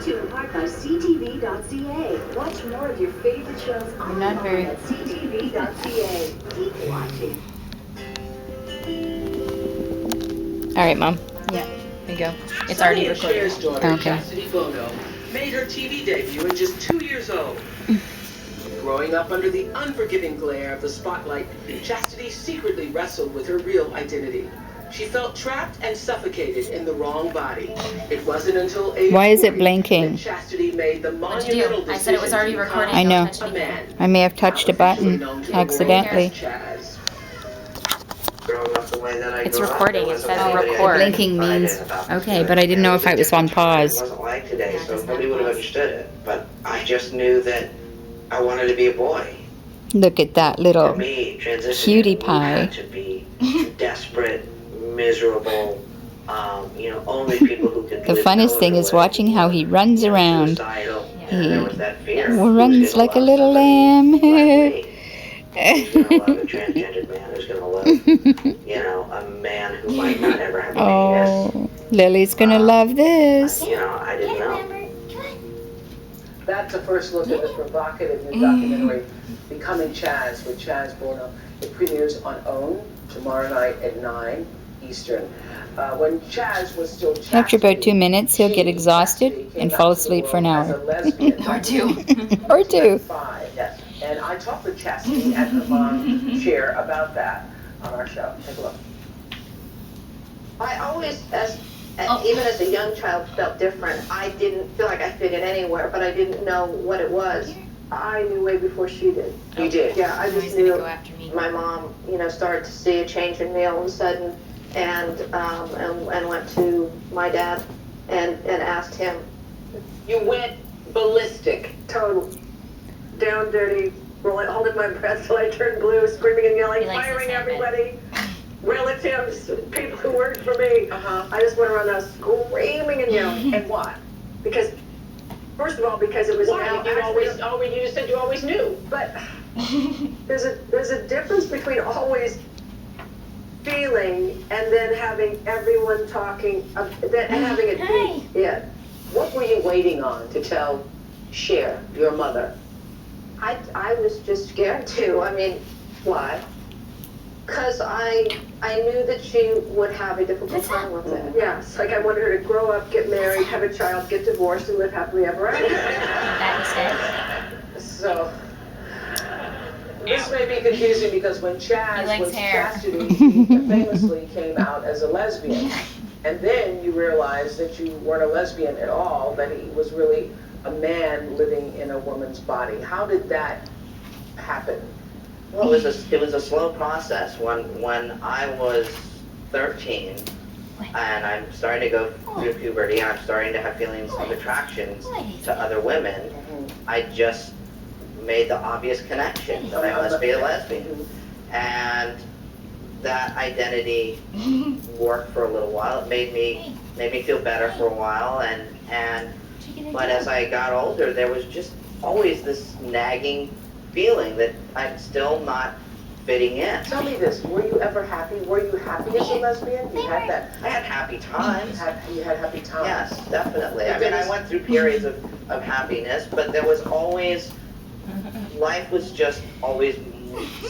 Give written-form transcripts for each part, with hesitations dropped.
Brought to you in part by ctv.ca. Watch more of your favorite shows online at ctv.ca. Keep watching. All right, Mom. Yeah. There you go. It's Sonny already and recorded. Cher's daughter, Okay. Chastity Bono, made her TV debut at just 2 years old. Growing up under the unforgiving glare of the spotlight, Chastity secretly wrestled with her real identity. She felt trapped and suffocated in the wrong body. It wasn't until age Why is it 40 blinking? that Chastity made the What'd you monumental do? decision I said it was already to recording. become I know. Don't touch a anything. man. I may have touched a button accidentally. Chaz. Growing up the way that I It's grew up, recording. there It wasn't says anybody I record. could Blinking confide means in about this okay, good. but I didn't know if I was on It pause. wasn't like today, Yeah, it so doesn't nobody have would have pause. understood it. But I just knew that I wanted to be a boy. Look at that For little me, transitioning cutie had pie. to be desperate, miserable. Only people who could. The funniest thing is watching how he runs around. Suicidal. He There was that fear. runs like a little lamb. Who's gonna love a transgendered man? Who's gonna love, a man who might not ever have a penis? Oh, Lily's gonna love this. I didn't know. That's a first look at the provocative new documentary, Becoming Chaz, with Chaz Bono. It premieres on OWN tomorrow night at 9 Eastern. When Chaz was still Chastity, After about 2 minutes, he'll get exhausted Chastity and came fall out to the asleep for an world as hour. a lesbian. Or two. Or two. 5, yes. And I talked with Chastity at the mom chair about that on our show. Take a look. I always, even as a young child, felt different. I didn't feel like I fit in anywhere, but I didn't know what it was. I knew way before she did. You did? Yeah, I Now just he's gonna knew. go after me. My mom, started to see a change in me all of a sudden, and went to my dad and asked him. You went ballistic. Total, down dirty, holding my breath till I turned blue, screaming and yelling, He likes firing this habit. everybody, relatives, people who worked for me. Uh-huh. I just went around there screaming and yelling. And why? Because, first of all, because it was now You just said you always knew. but there's a difference between always feeling and then having everyone talking, and having it be it. What were you waiting on to tell Cher, your mother? I was just scared too. I mean, why? Because I knew that she would have a difficult time with it. Yes, like I wanted her to grow up, get married, have a child, get divorced, and live happily ever after. That instead. So, this may be confusing because when Chaz He likes was hair. Chastity, he famously came out as a lesbian. And then you realized that you weren't a lesbian at all, that he was really a man living in a woman's body. How did that happen? Well, it was a slow process. When I was 13, and I'm starting to go through puberty, and I'm starting to have feelings of attraction to other women, I just made the obvious connection that I must be a lesbian. And that identity worked for a little while. It made me feel better for a while, but as I got older, there was just always this nagging feeling that I'm still not fitting in. Tell me this, were you ever happy? Were you happy as a lesbian? You had that, I had happy times. you had happy times? Yes, definitely. I mean, I went through periods of happiness, but there was always, life was just always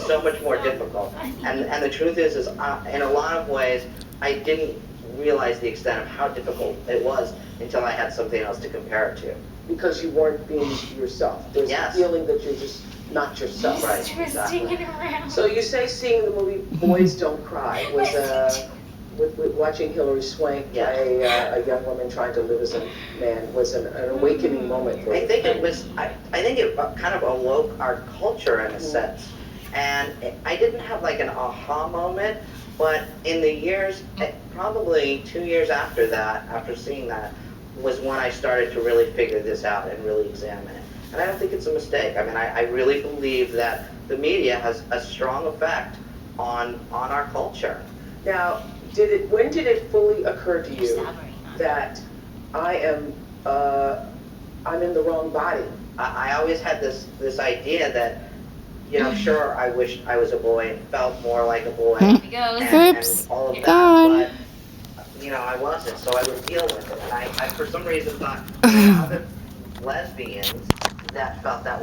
so much more difficult. And the truth is in a lot of ways, I didn't realize the extent of how difficult it was until I had something else to compare it to. Because you weren't being yourself. There's Yes. a feeling that you're just not yourself. Right, Twisting exactly. it around. So you say seeing the movie Boys Don't Cry was with watching Hilary Swank play a young woman trying to live as a man was an awakening moment for you. I think it kind of awoke our culture in a sense. And I didn't have like an aha moment, but in the years, probably 2 years after that, after seeing that, was when I started to really figure this out and really examine it. And I don't think it's a mistake. I mean, I really believe that the media has a strong effect on our culture. Now, when did it fully occur to you that I'm in the wrong body? I always had this idea that, sure, I wished I was a boy and felt more like a boy. Here he goes. and Oops, all of that, gone. but you know, I wasn't, so I would deal with it. And I for some reason thought there were other lesbians that felt that